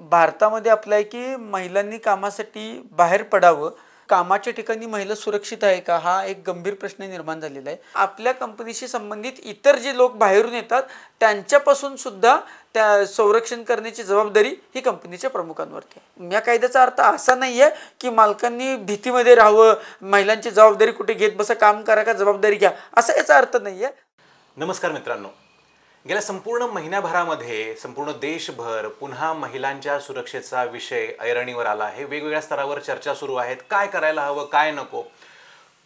भारतामध्ये आपलं आहे की महिलांनी कामासाठी बाहेर पडावं, कामाच्या ठिकाणी महिला सुरक्षित आहे का हा एक गंभीर प्रश्न निर्माण झालेला आहे। आपल्या कंपनीशी संबंधित इतर जे लोक बाहेरून येतात त्यांच्यापासून सुद्धा त्या संरक्षण करण्याची जबाबदारी ही कंपनीच्या प्रमुखांवरती आहे। या कायद्याचा अर्थ असा नाही आहे की मालकांनी भीतीमध्ये राहावं, महिलांची जबाबदारी कुठे घेत बसा, काम करा का जबाबदारी घ्या, असा याचा अर्थ नाही आहे। नमस्कार मित्रांनो, गेल्या संपूर्ण महिन्याभरामध्ये संपूर्ण देशभर पुन्हा महिलांच्या सुरक्षेचा विषय ऐरणीवर आला आहे। वेगवेगळ्या स्तरावर चर्चा सुरू आहेत, काय करायला हवं काय नको।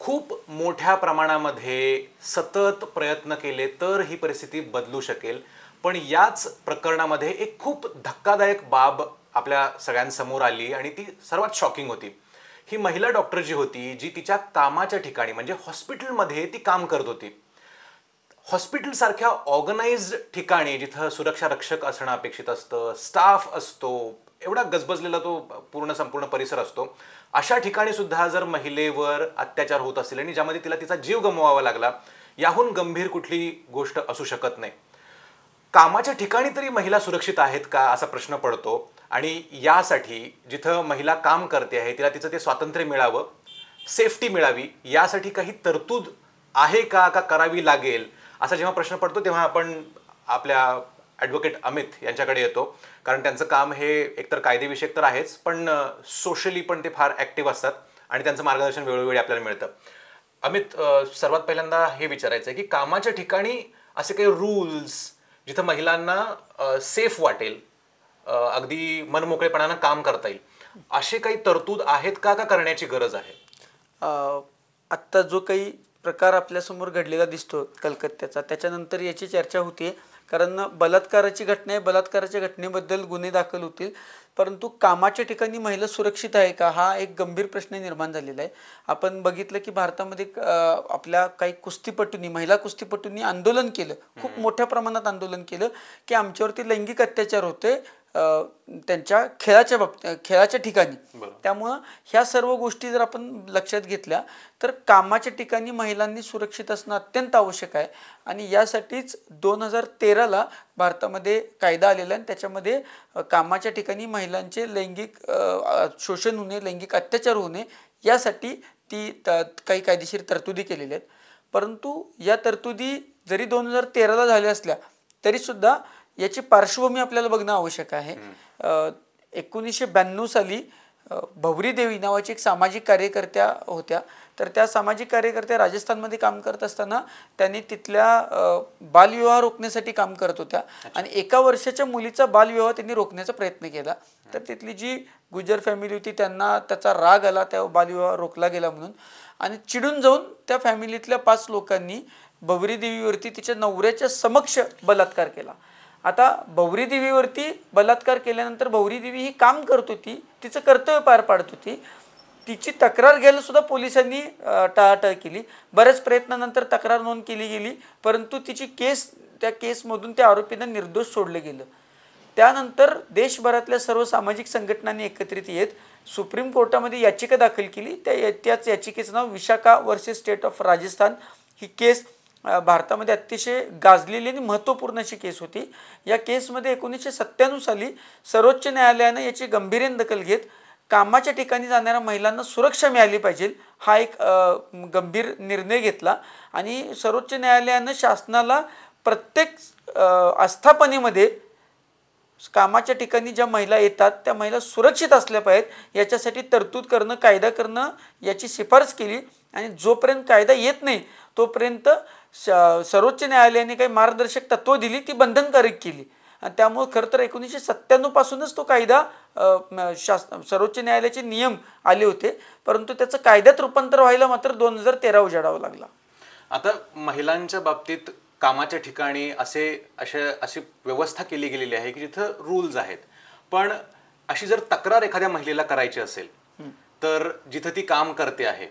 खूप मोठ्या प्रमाणामध्ये सतत प्रयत्न केले तर ही परिस्थिती बदलू शकेल। पण याच प्रकरणामध्ये एक खूप धक्कादायक बाब आपल्या सगळ्यांसमोर आली आणि ती सर्वात शॉकिंग होती। ही महिला डॉक्टर जी होती, जी तिच्या कामाच्या ठिकाणी म्हणजे हॉस्पिटलमध्ये ती काम करत होती। हॉस्पिटल सारख्या ऑर्गनाइज्ड ठिकाणी जिथं सुरक्षा रक्षक असणं अपेक्षित असतं, स्टाफ असतो, एवढा गजबजलेला तो संपूर्ण परिसर असतो, अशा ठिकाणी सुद्धा जर महिलेवर अत्याचार होत असेल आणि ज्यामध्ये तिला तिचा जीव गमवावा लागला, याहून गंभीर कुठली गोष्ट असू शकत नाही। कामाच्या ठिकाणी तरी महिला सुरक्षित आहेत का असा प्रश्न पडतो आणि यासाठी जिथं महिला काम करते आहे तिला तिचं ते स्वातंत्र्य मिळावं, सेफ्टी मिळावी, यासाठी काही तरतूद आहे का करावी लागेल असा जेव्हा प्रश्न पडतो तेव्हा आपण आपल्या ॲडव्होकेट अमित यांच्याकडे येतो। कारण त्यांचं काम हे एकतर कायदेविषयक तर आहेच, पण सोशली पण ते फार ॲक्टिव्ह असतात आणि त्यांचं मार्गदर्शन वेळोवेळी आपल्याला मिळतं। अमित, सर्वात पहिल्यांदा हे विचारायचं आहे की कामाच्या ठिकाणी असे काही रूल्स जिथं महिलांना सेफ वाटेल, अगदी मनमोकळेपणानं काम करता येईल, असे काही तरतूद आहेत का करण्याची गरज आहे? आत्ता जो काही प्रकार आपल्यासमोर घडलेला दिसतो कलकत्त्याचा, त्याच्यानंतर याची चर्चा होते। कारण बलात्काराची घटना आहे, बलात्काराच्या घटनेबद्दल गुन्हे दाखल होतील, परंतु कामाच्या ठिकाणी महिला सुरक्षित आहे का हा एक गंभीर प्रश्न निर्माण झालेला आहे। आपण बघितलं की भारतामध्ये आपल्या काही कुस्तीपटूंनी, महिला कुस्तीपटूंनी आंदोलन केलं, खूप मोठ्या प्रमाणात आंदोलन केलं की आमच्यावरती लैंगिक अत्याचार होते त्यांच्या खेळाच्या ठिकाणी। त्यामुळं ह्या सर्व गोष्टी जर आपण लक्षात घेतल्या तर कामाच्या ठिकाणी महिलांनी सुरक्षित असणं अत्यंत आवश्यक आहे। आणि यासाठीच 2013ला भारतामध्ये कायदा आलेला आहे, त्याच्यामध्ये कामाच्या ठिकाणी महिलांचे लैंगिक शोषण होणे, लैंगिक अत्याचार होणे यासाठी काही कायदेशीर तरतुदी केलेल्या आहेत। परंतु या तरतुदी जरी 2013ला झाल्या असल्या तरीसुद्धा याची पार्श्वभूमी आपल्याला बघणं आवश्यक आहे। 1992 साली भवरी देवी नावाची एक सामाजिक कार्यकर्त्या होत्या, तर त्या सामाजिक कार्यकर्त्या राजस्थानमध्ये काम करत असताना त्यांनी तिथल्या बालविवाह रोखण्यासाठी काम करत होत्या आणि 1 वर्षाच्या मुलीचा बालविवाह त्यांनी रोखण्याचा प्रयत्न केला। तर तिथली जी गुजर फॅमिली होती त्यांना त्याचा राग आला, त्या बालविवाह रोखला गेला म्हणून, आणि चिडून जाऊन त्या फॅमिलीतल्या 5 लोकांनी भवरी देवीवरती तिच्या नवऱ्याच्या समक्ष बलात्कार केला। आता भवरी देवीवरती बलात्कार केल्यानंतर भवरी देवी ही काम करत होती, तिचं कर्तव्य पार पाडत होती, तिची तक्रार घ्यायला सुद्धा पोलिसांनी टाळाटाळ केली। बऱ्याच प्रयत्नानंतर तक्रार नोंद केली गेली, परंतु तिची त्या केसमधून त्या आरोपींना निर्दोष सोडलं गेलं। त्यानंतर देशभरातल्या सर्व सामाजिक संघटनांनी एकत्रित येत सुप्रीम कोर्टामध्ये याचिका दाखल केली। त्याच याचिकेचं नाव Vishakha versus state of Rajasthan. ही केस भारतामध्ये अतिशय गाजलेली आणि महत्त्वपूर्ण अशी केस होती। या केसमध्ये 1997 साली सर्वोच्च न्यायालयानं याची गांभीर्याने दखल घेत कामाच्या ठिकाणी जाणाऱ्या महिलांना सुरक्षा मिळाली पाहिजे हा एक गंभीर निर्णय घेतला आणि सर्वोच्च न्यायालयानं शासनाला प्रत्येक आस्थापनेमध्ये कामाच्या ठिकाणी ज्या महिला येतात त्या महिला सुरक्षित असल्या पाहिजेत याच्यासाठी तरतूद करणं, कायदा करणं याची शिफारस केली। आणि जोपर्यंत कायदा येत नाही तोपर्यंत सर्वोच्च न्यायालयाने काही मार्गदर्शक तत्त्व दिली, ती बंधनकारक केली। आणि त्यामुळे खरं तर 1997 पासूनच तो कायदा सर्वोच्च न्यायालयाचे नियम आले होते, परंतु त्याचं कायद्यात रूपांतर व्हायला मात्र 2013 उजाडावा लागला। आता महिलांच्या बाबतीत कामाच्या ठिकाणी अशी व्यवस्था केली गेलेली आहे की जिथं रूल्स आहेत, पण अशी जर तक्रार एखाद्या महिलेला करायची असेल तर जिथं ती काम करते आहे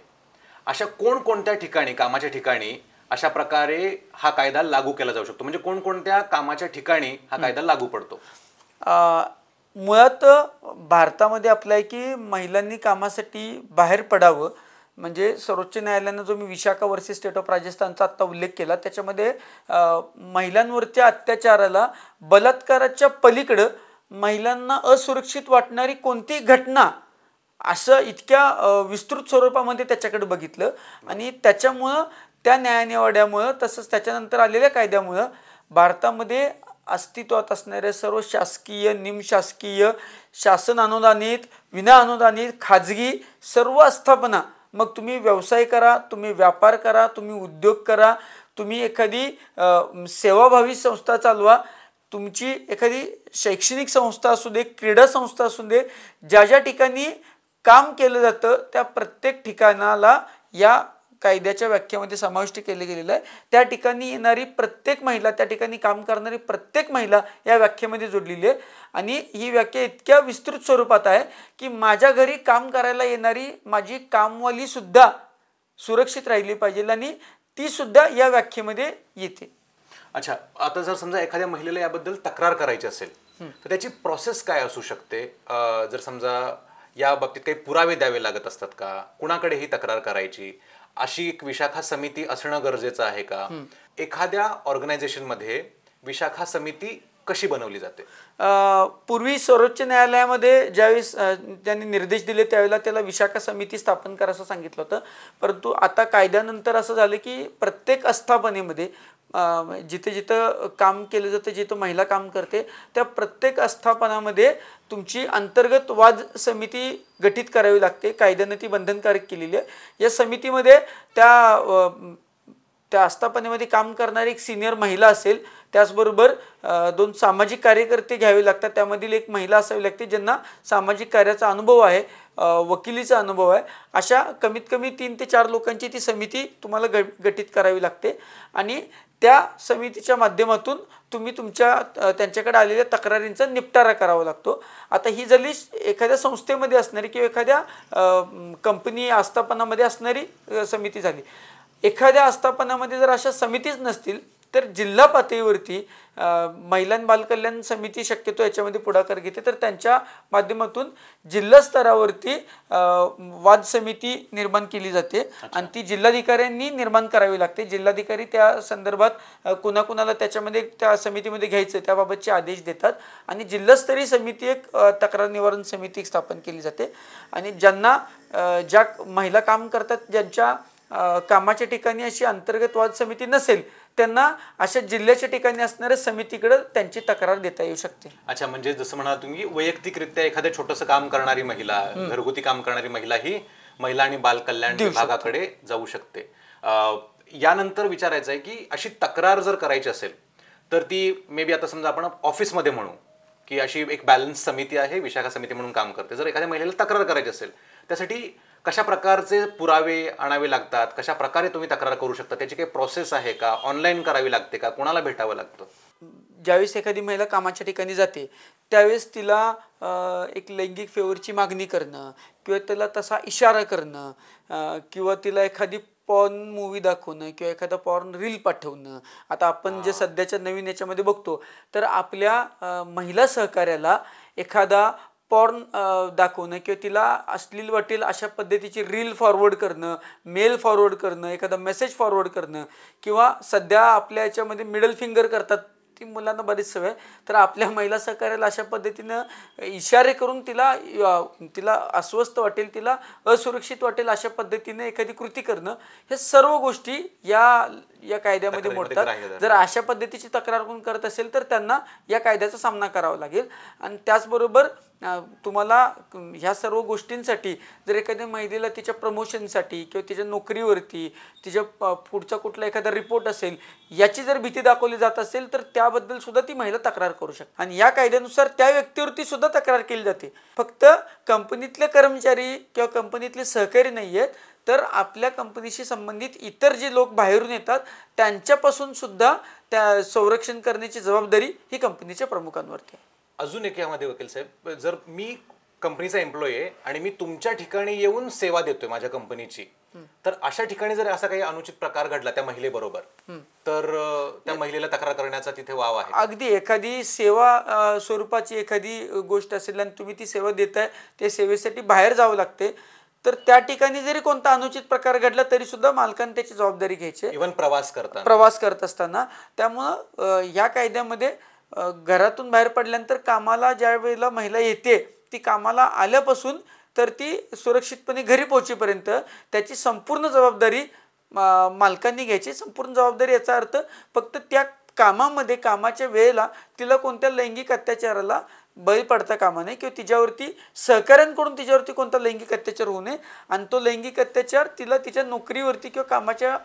अशा कोणकोणत्या ठिकाणी, कामाच्या ठिकाणी अशा प्रकारे हा कायदा लागू केला जाऊ शकतो? म्हणजे कोणकोणत्या कामाच्या ठिकाणी हा कायदा लागू पडतो? मुळात भारतामध्ये आपलं आहे की महिलांनी कामासाठी बाहेर पडावं, म्हणजे सर्वोच्च न्यायालयानं जो मी विशाखा वर्सेस स्टेट ऑफ राजस्थानचा आत्ता उल्लेख केला त्याच्यामध्ये महिलांवरच्या अत्याचाराला बलात्काराच्या पलीकडं महिलांना असुरक्षित वाटणारी कोणती घटना असं इतक्या विस्तृत स्वरूपामध्ये त्याच्याकडे बघितलं आणि त्याच्यामुळं त्या न्यायनिवाड्यामुळं तसंच त्याच्यानंतर आलेल्या कायद्यामुळं भारतामध्ये अस्तित्वात असणाऱ्या सर्व शासकीय निमशासकीय शासन अनुदानित विना अनुदानित खाजगी सर्व आस्थापना मग तुम्ही व्यवसाय करा तुम्ही व्यापार करा तुम्ही उद्योग करा तुम्ही एखादी सेवाभावी संस्था चालवा तुमची एखादी शैक्षणिक संस्था असू दे क्रीडा संस्था असू दे ज्या ज्या ठिकाणी काम केलं जातं त्या प्रत्येक ठिकाणाला या कायद्याच्या व्याख्येमध्ये समाविष्ट केले गेलेलं आहे त्या ठिकाणी येणारी प्रत्येक महिला त्या ठिकाणी काम करणारी प्रत्येक महिला या व्याख्येमध्ये जोडलेली आहे आणि ही व्याख्या इतक्या विस्तृत स्वरूपात आहे की माझ्या घरी काम करायला येणारी माझी कामवाली सुद्धा सुरक्षित राहिली पाहिजे आणि ती सुद्धा या व्याख्येमध्ये येते. अच्छा, आता जर समजा एखाद्या महिलेला याबद्दल तक्रार करायची असेल तर त्याची प्रोसेस काय असू शकते? जर समजा या बाबतीत काही पुरावे द्यावे लागत असतात का? कुणाकडे ही तक्रार करायची? अशी एक विशाखा समिती असणं गरजेचं आहे का? एखाद्या ऑर्गनायझेशन मध्ये विशाखा समिती कशी बनवली जाते? पूर्वी सर्वोच्च न्यायालयामध्ये ज्यावेळेस त्यांनी निर्देश दिले त्यावेळेला त्याला विशाखा समिती स्थापन करा असं सांगितलं होतं परंतु आता कायद्यानंतर असं झालं की प्रत्येक आस्थापनेमध्ये जिथे जिथं काम केलं जातं जिथं महिला काम करते त्या प्रत्येक आस्थापनामध्ये तुमची अंतर्गत वाद समिती गठीत करावी लागते. कायद्याने ती बंधनकारक केलेली आहे. या समितीमध्ये त्या आस्थापनेमध्ये काम करणारी एक सिनियर महिला असेल त्याचबरोबर 2 सामाजिक कार्यकर्ते घ्यावे लागतात त्यामधील एक महिला असावी लागते ज्यांना सामाजिक कार्याचा अनुभव आहे वकिलीचा अनुभव आहे. अशा कमीत कमी 3 ते 4 लोकांची ती समिती तुम्हाला गठीत करावी लागते आणि त्या समितीच्या माध्यमातून तुम्ही त्यांच्याकडे आलेल्या तक्रारींचा निपटारा करावा लागतो. आता ही झाली एखाद्या संस्थेमध्ये असणारी किंवा एखाद्या कंपनी आस्थापनामध्ये असणारी समिती झाली. एखाद्या आस्थापनामध्ये जर अशा समितीच नसतील तर जिल्हा पातळीवरती महिला आणि बालकल्याण समिती शक्यतो याच्यामध्ये पुढाकार घेते तर त्यांच्या माध्यमातून जिल्हा स्तरावरती वाद समिती निर्माण केली जाते आणि ती जिल्हाधिकाऱ्यांनी निर्माण करावी लागते. जिल्हाधिकारी त्या संदर्भात कुणाकुणाला त्याच्यामध्ये त्या समितीमध्ये घ्यायचं त्याबाबतचे आदेश देतात आणि जिल्हास्तरीय समिती एक तक्रार निवारण समिती स्थापन केली जाते आणि ज्यांना ज्या महिला काम करतात ज्यांच्या कामाच्या ठिकाणी अशी अंतर्गत वाद समिती नसेल त्यांना अशा जिल्ह्याच्या ठिकाणी असणाऱ्या समितीकडे त्यांची तक्रार देता येऊ शकते. अच्छा, म्हणजे जसं म्हणा तुम्ही वैयक्तिकरित्या एखाद्या छोटंसं काम करणारी महिला घरगुती काम करणारी महिला ही महिला आणि बाल कल्याण विभागाकडे जाऊ शकते. यानंतर विचारायचं आहे की अशी तक्रार जर करायची असेल तर ती मे बी आता समजा आपण ऑफिसमध्ये म्हणू की अशी एक बॅलन्स समिती आहे विशाखा समिती म्हणून काम करते. जर एखाद्या महिलेला तक्रार करायची असेल त्यासाठी कशा प्रकारचे पुरावे आणावे लागतात? कशा प्रकारे तुम्ही तक्रार करू शकता? त्याची काही प्रोसेस आहे का? ऑनलाईन करावी लागते का? कोणाला भेटावं लागतं? ज्यावेळेस एखादी महिला कामाच्या ठिकाणी जाते त्यावेळेस तिला एक लैंगिक फेवरची मागणी करणं किंवा त्याला तसा इशारा करणं किंवा तिला एखादी पॉर्न मूवी दाखवणं किंवा एखादा पॉर्न रील पाठवणं. आता आपण जे सध्याच्या नवीन याच्यामध्ये बघतो तर आपल्या महिला सहकार्याला एखादा पॉर्न दाखवणं किंवा तिला अश्लील वाटेल अशा पद्धतीची रील फॉरवर्ड करणं मेल फॉरवर्ड करणं एखादा मेसेज फॉरवर्ड करणं किंवा सध्या आपल्या याच्यामध्ये मिडल फिंगर करतात ती मुलांना बरीच सवय तर आपल्या महिला सहकार्याला अशा पद्धतीनं इशारे करून तिला अस्वस्थ वाटेल तिला असुरक्षित वाटेल अशा पद्धतीने एखादी कृती करणं हे सर्व गोष्टी या कायद्यामध्ये मोडतात. जर अशा पद्धतीची तक्रार कोण करत असेल तर त्यांना या कायद्याचा सामना करावा लागेल आणि त्याचबरोबर तुम्हाला ह्या सर्व गोष्टींसाठी जर एखाद्या महिलेला तिच्या प्रमोशनसाठी किंवा तिच्या नोकरीवरती तिच्या पुढचा कुठला एखादा रिपोर्ट असेल याची जर भीती दाखवली जात असेल तर त्याबद्दल सुद्धा ती महिला तक्रार करू शकते आणि या कायद्यानुसार त्या व्यक्तीवरती सुद्धा तक्रार केली जाते. फक्त कंपनीतले कर्मचारी किंवा कंपनीतले सहकारी नाही आहेत तर आपल्या कंपनीशी संबंधित इतर जे लोक बाहेरून येतात त्यांच्यापासून सुद्धा त्या संरक्षण करण्याची जबाबदारी ही कंपनीच्या प्रमुखांवरती आहे. अजून एक यामध्ये वकील साहेब, जर मी कंपनीचा एम्प्लॉई आहे आणि मी तुमच्या ठिकाणी येऊन सेवा देतोय माझ्या कंपनीची तर अशा ठिकाणी जर असा काही अनुचित प्रकार घडला त्या महिलेबरोबर तर त्या महिलेला तक्रार करण्याचा तिथे वाव आहे? अगदी एखादी सेवा स्वरूपाची एखादी गोष्ट असेल आणि तुम्ही ती सेवा देताय त्या सेवेसाठी बाहेर जावं लागते तर त्या ठिकाणी जरी कोणता अनुचित प्रकार घडला तरी सुद्धा मालकाने त्याची जबाबदारी घ्यायची इव्हन प्रवास करत असताना. त्यामुळं या कायद्यामध्ये घरातून बाहेर पडल्यानंतर कामाला ज्या वेळेला महिला येते ती कामाला आल्यापासून तर ती सुरक्षितपणे घरी पोहोचेपर्यंत त्याची संपूर्ण जबाबदारी मालकांनी घ्यायची. संपूर्ण जबाबदारी याचा अर्थ फक्त त्या कामामध्ये कामाच्या वेळेला तिला कोणत्या लैंगिक अत्याचाराला बळी पडता कामा नये किंवा तिच्यावरती सहकाऱ्यांकडून तिच्यावरती कोणता लैंगिक अत्याचार होऊ नये आणि तो लैंगिक अत्याचार तिला तिच्या नोकरीवरती किंवा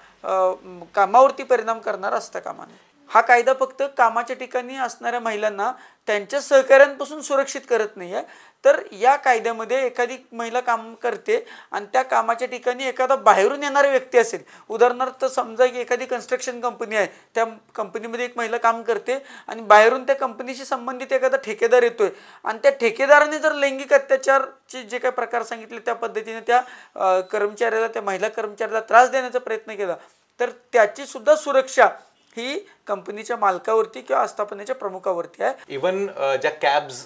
कामावरती परिणाम करणारा असता कामा नये. हा कायदा फक्त कामाच्या ठिकाणी असणाऱ्या महिलांना त्यांच्या सहकाऱ्यांपासून सुरक्षित करत नाही आहे, तर या कायद्यामध्ये एखादी महिला काम करते आणि त्या कामाच्या ठिकाणी एखादा बाहेरून येणारा व्यक्ती असेल, उदाहरणार्थ समजा की एखादी कन्स्ट्रक्शन कंपनी आहे, त्या कंपनीमध्ये एक महिला काम करते आणि बाहेरून त्या कंपनीशी संबंधित एखादा ठेकेदार येतोय आणि त्या ठेकेदाराने जर लैंगिक अत्याचारचे जे काही प्रकार सांगितले त्या पद्धतीने त्या कर्मचाऱ्याला, त्या महिला कर्मचाऱ्याला त्रास देण्याचा प्रयत्न केला, तर त्याची सुद्धा सुरक्षा ही कंपनीच्या मालकावरती किंवा आस्थापनेच्या प्रमुखावरती आहे. इव्हन ज्या कॅब्स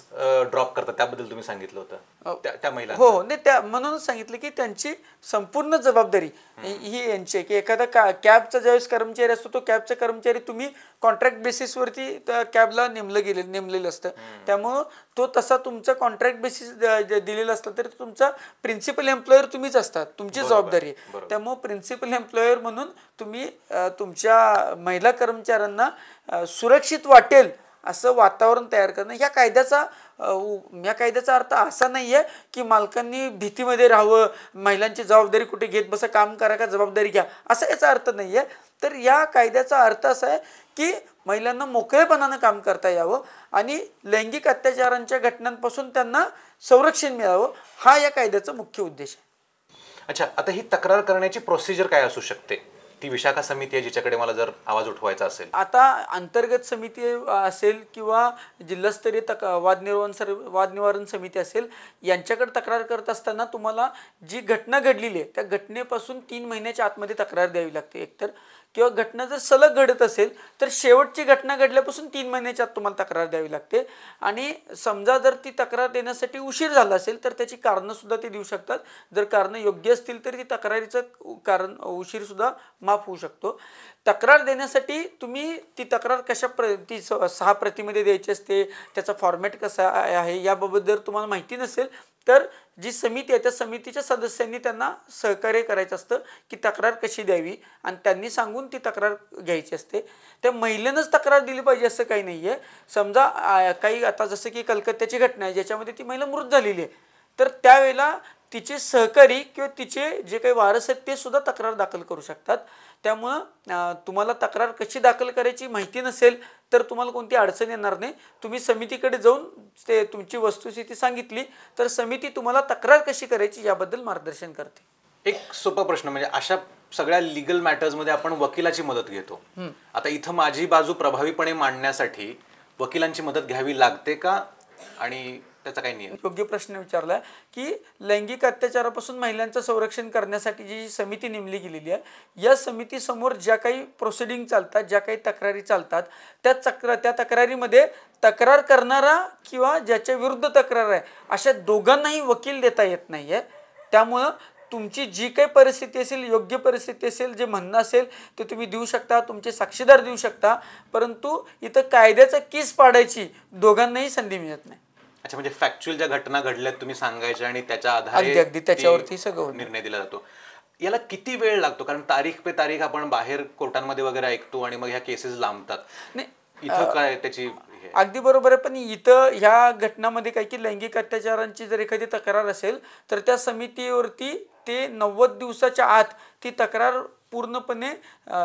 ड्रॉप करतात त्याबद्दल तुम्ही सांगितलं होतं त्या महिला. हो, नाही त्या म्हणूनच सांगितलं की त्यांची संपूर्ण जबाबदारी ही यांची आहे की एखादा कॅबचा ज्यावेळेस कर्मचारी असतो तो कॅबचा कर्मचारी तुम्ही कॉन्ट्रॅक्ट बेसिसवरती त्या कॅबला नेमलेलं असतं, त्यामुळं तो तसा तुमचा कॉन्ट्रॅक्ट बेसिस दिलेला असतं तरी तुमचा प्रिन्सिपल एम्प्लॉयर तुम्हीच असतात, तुमची जबाबदारी आहे. त्यामुळं प्रिन्सिपल एम्प्लॉयर म्हणून तुम्ही तुमच्या महिला कर्मचाऱ्यांना सुरक्षित वाटेल असं वातावरण तयार करणं. या कायद्याचा अर्थ असा नाही आहे की मालकांनी भीतीमध्ये राहावं, महिलांची जबाबदारी कुठे घेत बसा, काम करा का जबाबदारी घ्या, असा याचा अर्थ नाही आहे. तर या कायद्याचा अर्थ असा आहे की महिलांना मोकळेपणानं काम करता यावं आणि लैंगिक अत्याचारांच्या घटनांपासून त्यांना संरक्षण मिळावं, हा या कायद्याचा मुख्य उद्देश आहे. अच्छा, आता ही तक्रार करण्याची प्रोसिजर काय असू शकते? ती विशाखा समिती आहे जिच्याकडे मला जर आवाज उठवायचा असेल, आता अंतर्गत समिती असेल किंवा जिल्हास्तरीय वाद निवारण समिती असेल, यांच्याकडे तक्रार करत असताना तुम्हाला जी घटना घडलेली आहे त्या घटनेपासून 3 महिन्याच्या आतमध्ये तक्रार द्यावी लागते एकतर, किंवा घटना जर सलग घडत असेल तर शेवटची घटना घडल्यापासून 3 महिन्याच्या आत तुम्हाला तक्रार द्यावी लागते. आणि समजा जर ती तक्रार देण्यासाठी उशीर झाला असेल तर त्याची कारणंसुद्धा ते देऊ शकतात. जर कारणं योग्य असतील तर ती तक्रारीचं कारण उशीरसुद्धा माफ होऊ शकतो. तक्रार देण्यासाठी तुम्ही ती तक्रार ती 6 प्रतीमध्ये द्यायची असते, त्याचा फॉर्मॅट कसा आहे याबाबत जर तुम्हाला माहिती नसेल तर जी समिती आहे त्या समितीच्या सदस्यांनी त्यांना सहकार्य करायचं असतं की तक्रार कशी द्यावी आणि त्यांनी सांगून ती तक्रार घ्यायची असते. त्या महिलेनंच तक्रार दिली पाहिजे असं काही नाही आहे. समजा काही आता जसं की कलकत्त्याची घटना आहे ज्याच्यामध्ये ती महिला मृत झालेली आहे, तर त्यावेळेला तिचे सहकारी किंवा तिचे जे काही वारस आहेत ते सुद्धा तक्रार दाखल करू शकतात. त्यामुळं तुम्हाला तक्रार कशी दाखल करायची माहिती नसेल तर तुम्हाला कोणती अडचण येणार नाही. तुम्ही समितीकडे जाऊन ते तुमची वस्तुस्थिती सांगितली तर समिती तुम्हाला तक्रार कशी करायची याबद्दल मार्गदर्शन करते. एक सोपा प्रश्न, म्हणजे अशा सगळ्या लीगल मॅटर्समध्ये आपण वकिलाची मदत घेतो. आता इथं माझी बाजू प्रभावीपणे मांडण्यासाठी वकिलांची मदत घ्यावी लागते का आणि त्याचा काही नियम? योग्य प्रश्न विचारलाय की लैंगिक अत्याचारापासून महिलांचं संरक्षण करण्यासाठी जी समिती नेमली गेलेली आहे, या समितीसमोर ज्या काही प्रोसिडिंग चालतात, ज्या काही तक्रारी चालतात, त्या तक्रारीमध्ये तक्रार करणारा किंवा ज्याच्या विरुद्ध तक्रार आहे अशा दोघांनाही वकील देता येत नाही आहे. त्यामुळं तुमची जी काही परिस्थिती असेल, योग्य परिस्थिती असेल, जे म्हणणं असेल ते तुम्ही देऊ शकता, तुमचे साक्षीदार देऊ शकता, परंतु इथं कायद्याचा केस पाडायची दोघांनाही संधी मिळत नाही. अच्छा, म्हणजे फॅक्च्युअल ज्या घटना घडल्यात तुम्ही सांगायच्या आणि त्याच्या आधारे अगदी त्याच्यावरती सगळं निर्णय दिला जातो. याला किती वेळ लागतो? कारण तारीख पे तारीख आपण बाहेर कोर्टांमध्ये वगैरे ऐकतो आणि मग ह्या केसेस लांबतात. नाही, इथं काय त्याची अगदी बरोबर आहे. पण इथं ह्या घटनामध्ये काय की लैंगिक अत्याचारांची जर एखादी तक्रार असेल तर त्या समितीवरती ते 90 दिवसाच्या आत ती तक्रार पूर्णपणे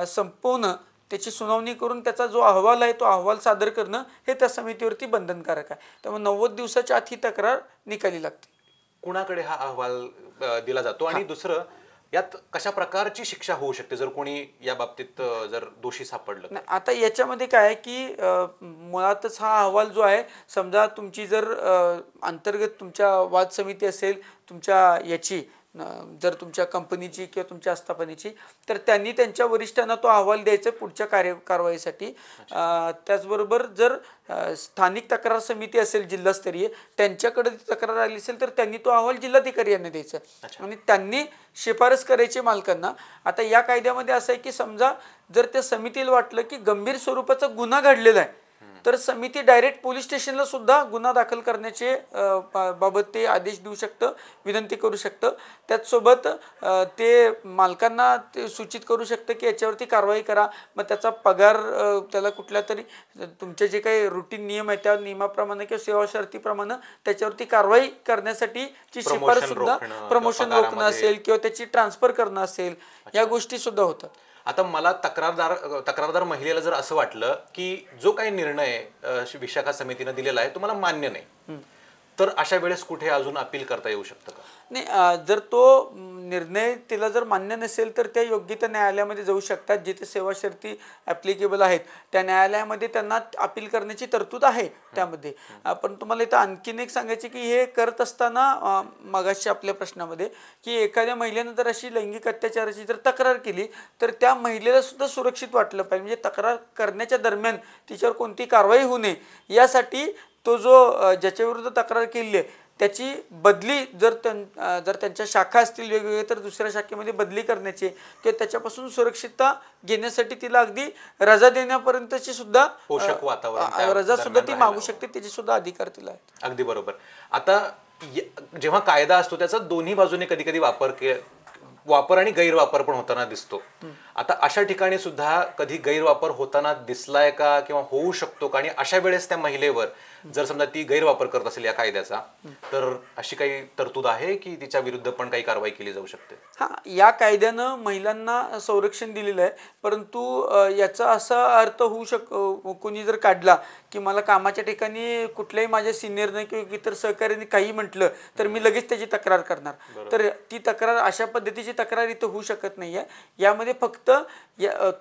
संपवणं, त्याची सुनावणी करून त्याचा जो अहवाल आहे तो अहवाल सादर करणं हे त्या समितीवरती बंधनकारक आहे. त्यामुळे 90 दिवसाच्या आत ही तक्रार निकाली लागते. कुणाकडे हा अहवाल दिला जातो आणि दुसरं यात कशा प्रकारची शिक्षा होऊ शकते जर कोणी या बाबतीत जर दोषी सापडलं? आता याच्यामध्ये काय आहे की मुळातच हा अहवाल जो आहे, समजा तुमची जर अंतर्गत तुमच्या वाद समिती असेल तुमच्या याची, जर तुमच्या कंपनीची किंवा तुमच्या आस्थापनेची, तर त्यांनी त्यांच्या वरिष्ठांना तो अहवाल द्यायचा पुढच्या कारवाईसाठी. त्याचबरोबर जर स्थानिक तक्रार समिती असेल जिल्हास्तरीय, त्यांच्याकडे तक्रार आली असेल तर त्यांनी तो अहवाल जिल्हाधिकारी यांना द्यायचा आणि त्यांनी शिफारस करायची मालकांना. आता या कायद्यामध्ये असं आहे की समजा जर त्या समितीला वाटलं की गंभीर स्वरूपाचा गुन्हा घडलेला आहे तर समिती डायरेक्ट पोलीस स्टेशनला सुद्धा गुन्हा दाखल करण्याचे बाबत ते आदेश देऊ शकतं, विनंती करू शकतं. त्याचसोबत ते मालकांना ते सूचित करू शकतं की याच्यावरती कारवाई करा. मग त्याचा पगार त्याला कुठल्या तरी तुमचे जे काही रुटीन नियम आहेत त्या नियमाप्रमाणे किंवा सेवा शर्तीप्रमाणे त्याच्यावरती कारवाई करण्यासाठी ची शिफारस सुद्धा, प्रमोशन रोखणं असेल किंवा त्याची ट्रान्सफर करणं असेल, या गोष्टी सुद्धा होतात. आता मला तक्रारदार महिलेला जर असं वाटलं की जो काही निर्णय विशाखा समितीनं दिलेला आहे तुम्हाला मान्य नाही, तर अशा वेळेस कुठे अजून अपील करता येऊ शकतं का? नाही, जर तो निर्णय तिला जर मान्य नसेल तर त्या योग्य त्या न्यायालयामध्ये जाऊ शकतात. जिथे सेवा शर्ती ॲप्लिकेबल आहेत त्या न्यायालयामध्ये त्यांना अपील करण्याची तरतूद आहे त्यामध्ये. पण तुम्हाला इथं आणखीन एक सांगायचे की हे करत असताना मगाशी आपल्या प्रश्नामध्ये की एखाद्या महिलेनं जर अशी लैंगिक अत्याचाराची जर तक्रार केली तर त्या महिलेला सुद्धा सुरक्षित वाटलं पाहिजे. म्हणजे तक्रार करण्याच्या दरम्यान तिच्यावर कोणती कारवाई होऊ नये यासाठी तो जो ज्याच्याविरुद्ध तक्रार केली आहे त्याची बदली जर त्यांच्या शाखा असतील वेगवेगळे तर दुसऱ्या शाखेमध्ये बदली करण्याची किंवा त्याच्यापासून सुरक्षितता घेण्यासाठी तिला अगदी रजा देण्यापर्यंतची सुद्धा पोषक वातावरण रजा सुद्धा ती मागू शकते, त्याची सुद्धा अधिकार तिला आहेत. अगदी बरोबर. आता जेव्हा कायदा असतो त्याचा दोन्ही बाजूने कधी कधी वापर आणि गैरवापर पण होताना दिसतो. आता अशा ठिकाणी सुद्धा कधी गैरवापर होताना दिसलाय का किंवा होऊ शकतो का? आणि अशा वेळेस त्या महिलेवर जर समजा ती गैरवापर करत असेल या कायद्याचा तर अशी काही तरतूद आहे की तिच्या विरुद्ध पण काही कारवाई केली जाऊ शकते? हा, या कायद्यानं महिलांना संरक्षण दिलेलं आहे, परंतु याचा असा अर्थ होऊ कोणी जर काढला की मला कामाच्या ठिकाणी कुठल्याही माझ्या सिनियरने किंवा इतर सहकार्याने काही म्हटलं तर मी लगेच त्याची तक्रार करणार, तर ती तक्रार अशा पद्धतीची तक्रार इथं होऊ शकत नाही आहे. यामध्ये फक्त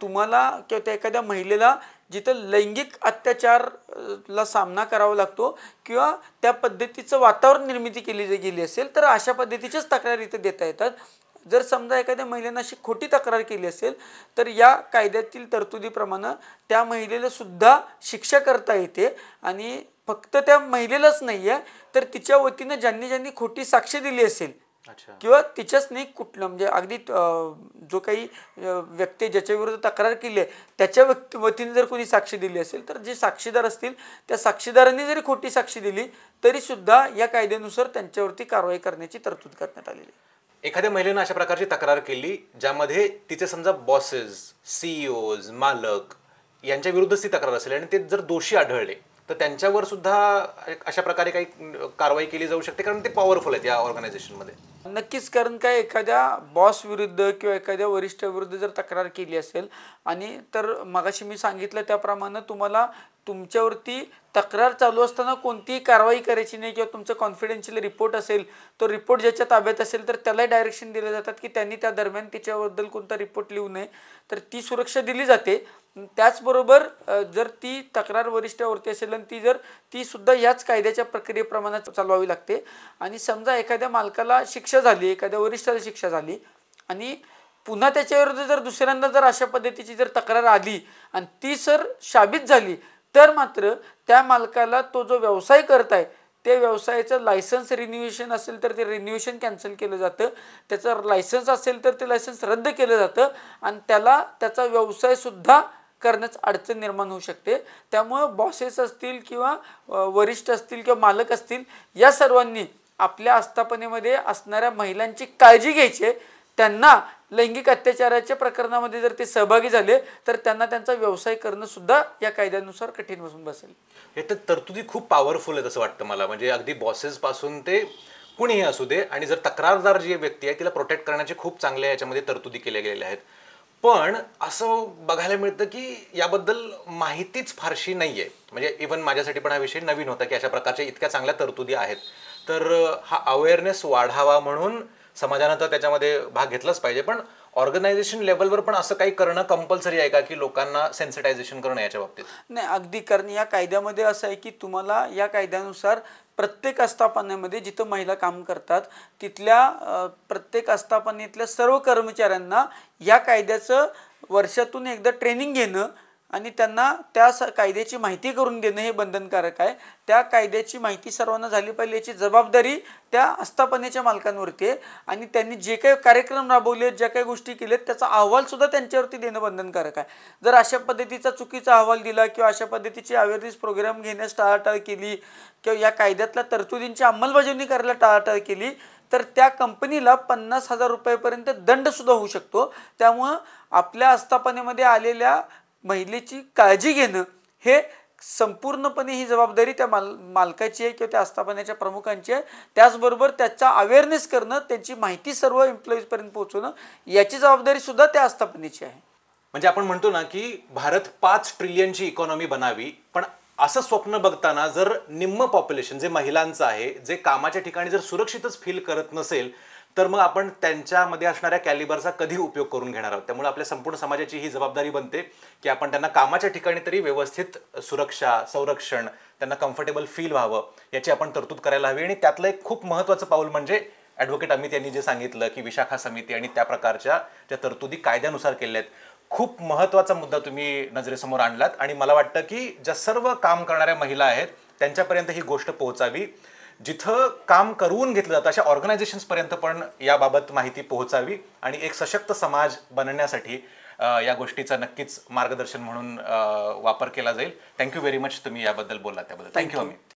तुम्हाला किंवा त्या एखाद्या महिलेला जिथं लैंगिक अत्याचारला सामना करावा लागतो किंवा त्या पद्धतीचं वातावरण निर्मिती केली गेली असेल तर अशा पद्धतीच्याच तक्रार इथं देता येतात. जर समजा एखाद्या महिलेनं अशी खोटी तक्रार केली असेल तर या कायद्यातील तरतुदीप्रमाणे त्या महिलेला सुद्धा शिक्षा करता येते. आणि फक्त त्या महिलेलाच नाही आहे तर तिच्या वतीनं ज्यांनी खोटी साक्ष दिली असेल किंवा तिच्याच नाही कुठलं म्हणजे अगदी जो काही व्यक्ती ज्याच्या विरुद्ध तक्रार केली आहे त्याच्या वतीने जर कोणी साक्ष दिली असेल तर जे साक्षीदार असतील त्या साक्षीदारांनी जरी खोटी साक्ष दिली तरी सुद्धा या कायद्यानुसार त्यांच्यावरती कारवाई करण्याची तरतूद करण्यात आलेली आहे. एखाद्या महिलेनं अशा प्रकारची तक्रार केली ज्यामध्ये तिचे समजा बॉसेस, सीईओज, मालक यांच्या विरुद्धच ती तक्रार असेल आणि ते जर दोषी आढळले तर त्यांच्यावर सुद्धा अशा प्रकारे काही कारवाई केली जाऊ शकते कारण ते पॉवरफुल आहेत या ऑर्गनायझेशनमध्ये? नक्कीच, कारण काय एखाद्या बॉस विरुद्ध किंवा एखाद्या वरिष्ठाविरुद्ध जर तक्रार केली असेल आणि तर मगाशी मी सांगितलं त्याप्रमाणे तुम्हाला तुमच्यावरती तक्रार चालू असताना कोणतीही कारवाई करायची नाही किंवा तुमचं कॉन्फिडेन्शियल रिपोर्ट असेल तो रिपोर्ट ज्याच्या ताब्यात असेल तर त्यालाही डायरेक्शन दिले जातात की त्यांनी त्या दरम्यान तिच्याबद्दल कोणता रिपोर्ट लिहू नये, तर ती सुरक्षा दिली जाते. त्याचबरोबर जर ती तक्रार वरिष्ठावरती असेल आणि ती सुद्धा याच कायद्याच्या प्रक्रियेप्रमाणे चालवावी लागते. आणि समजा एखाद्या मालकाला शिक्षा झाली, एखाद्या वरिष्ठाला शिक्षा झाली आणि पुन्हा त्याच्याविरुद्ध जर दुसऱ्यांदा जर अशा पद्धतीची जर तक्रार आली आणि ती सर साबित झाली तर मात्र त्या मालकाला तो जो व्यवसाय करताय त्या व्यवसायाचं लायसन्स रिन्युएशन असेल तर ते रिन्युएशन कॅन्सल केलं जातं, त्याचं लायसन्स असेल तर ते लायसन्स रद्द केलं जातं आणि त्याला त्याचा व्यवसायसुद्धा करण्यास अडचण निर्माण होऊ शकते. त्यामुळं बॉसेस असतील किंवा वरिष्ठ असतील किंवा मालक असतील या सर्वांनी आपल्या आस्थापनेमध्ये असणाऱ्या महिलांची काळजी घ्यायची. त्यांना लैंगिक अत्याचाराच्या प्रकरणामध्ये जर ते सहभागी झाले तर त्यांना त्यांचा व्यवसाय करणं सुद्धा या कायद्यानुसार कठीण होऊन बसेल. हे तर तरतुदी खूप पॉवरफुल आहेत असं वाटतं मला. म्हणजे अगदी बॉसेस पासून ते कुणीही असू दे आणि जर तक्रारदार जी व्यक्ती आहे तिला प्रोटेक्ट करण्याचे खूप चांगल्या याच्यामध्ये तरतुदी केल्या गेलेल्या आहेत. पण असं बघायला मिळतं की याबद्दल माहितीच फारशी नाही आहे. म्हणजे इव्हन माझ्यासाठी पण हा विषय नवीन होता की अशा प्रकारच्या इतक्या चांगल्या तरतुदी आहेत. तर हा अवेअरनेस वाढावा म्हणून समाजानं तर त्याच्यामध्ये भाग घेतलाच पाहिजे, पण ऑर्गनायझेशन लेवलवर पण असं काही करणं कंपल्सरी आहे का की लोकांना सेन्सिटायझेशन करणं याच्या बाबतीत? नाही, अगदी, कारण या कायद्यामध्ये असं आहे की तुम्हाला या कायद्यानुसार प्रत्येक आस्थापनेमध्ये जिथं महिला काम करतात तिथल्या प्रत्येक आस्थापनेतल्या सर्व कर्मचाऱ्यांना या कायद्याचं वर्षातून एकदा ट्रेनिंग घेणं आणि त्यांना त्या कायद्याची माहिती करून देणं हे बंधनकारक आहे. त्या कायद्याची माहिती सर्वांना झाली पाहिजे याची जबाबदारी त्या आस्थापनेच्या मालकांवरती आहे आणि त्यांनी जे काही कार्यक्रम राबवले, ज्या काही गोष्टी केल्यात त्याचा अहवालसुद्धा त्यांच्यावरती देणं बंधनकारक आहे. जर अशा पद्धतीचा चुकीचा अहवाल दिला किंवा अशा पद्धतीची अवेअरनेस प्रोग्राम घेण्यास टाळाटाळ केली किंवा या कायद्यातल्या तरतुदींची अंमलबजावणी करायला टाळाटाळ केली तर त्या कंपनीला 50,000 रुपयापर्यंत दंडसुद्धा होऊ शकतो. त्यामुळं आपल्या आस्थापनेमध्ये आलेल्या महिलेची काळजी घेणं हे संपूर्णपणे ही जबाबदारी त्या मालकाची आहे किंवा त्या आस्थापनेच्या प्रमुखांची आहे. त्याचबरोबर त्याचा अवेअरनेस करणं, त्यांची माहिती सर्व एम्प्लॉईजपर्यंत पोहोचवणं याची जबाबदारी सुद्धा त्या आस्थापनेची आहे. म्हणजे आपण म्हणतो ना की भारत 5 ट्रिलियनची इकॉनॉमी बनावी, पण असं स्वप्न बघताना जर निम्म पॉप्युलेशन जे महिलांचं आहे, जे कामाच्या ठिकाणी जर सुरक्षितच फील करत नसेल तर मग आपण त्यांच्यामध्ये असणाऱ्या कॅलिबरचा कधी उपयोग करून घेणार आहोत. त्यामुळे आपल्या संपूर्ण समाजाची ही जबाबदारी बनते की आपण त्यांना कामाच्या ठिकाणी तरी व्यवस्थित सुरक्षा, संरक्षण, त्यांना कम्फर्टेबल फील व्हावं याची आपण तरतूद करायला हवी. आणि त्यातलं एक खूप महत्त्वाचं पाऊल म्हणजे ॲडव्होकेट अमित यांनी जे सांगितलं की विशाखा समिती आणि त्या प्रकारच्या ज्या तरतुदी कायद्यानुसार केल्या आहेत, खूप महत्त्वाचा मुद्दा तुम्ही नजरेसमोर आणलात. आणि मला वाटतं की ज्या सर्व काम करणाऱ्या महिला आहेत त्यांच्यापर्यंत ही गोष्ट पोहोचावी, जिथं काम करून घेतलं जातं अशा ऑर्गनायझेशन्सपर्यंत पण याबाबत माहिती पोहोचावी आणि एक सशक्त समाज बनण्यासाठी या गोष्टीचा नक्कीच मार्गदर्शन म्हणून वापर केला जाईल. थँक्यू व्हेरी मच, तुम्ही याबद्दल बोलला त्याबद्दल. थँक्यू अमित.